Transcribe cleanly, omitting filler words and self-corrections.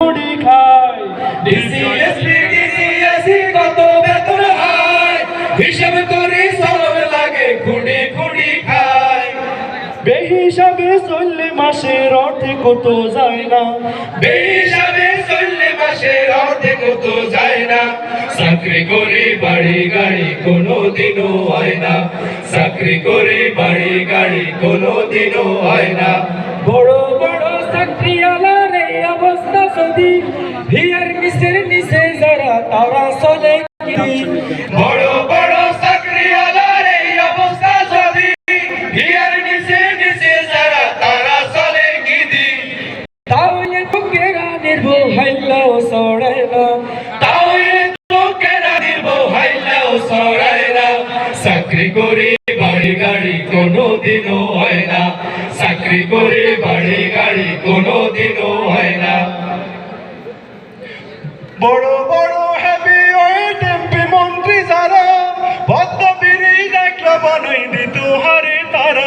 মুড়ি খায় ডিসিএসসি কত বেতন হয় হিসাব করে চলন লাগে খুঁড়ি খুঁড়ি খায় বেহিসাবে চললে মাসের অর্ধেক কত যায় না বেহিসাবে চললে মাসের অর্ধেক কত যায় না চাকরি করে বাড়ি গাড়ি কোনোদিনও হয় না চাকরি করে বাড়ি গাড়ি কোনোদিনও হয় না বড় বড় চাকরিওয়ালার এই অবস্থা যদি হিয়ার নিচের নিচে যারা তারা চলে বড় বড় চাকরিওয়ালার এই অবস্থা যদি হিয়ার নিচে নিচে যারা তারা চলে গিদি তাহলে তোকেরা নির্ভর হাইলাও ছড়ায় না তাহলে তোকেরা নির্ভর হাইলাও ছড়ায় না চাকরি করে বাড়ি গাড়ি কোনোদিনও হয় না চাকরি করে বাড়ি গাড়ি কোনোদিনও হয় না বড় বড়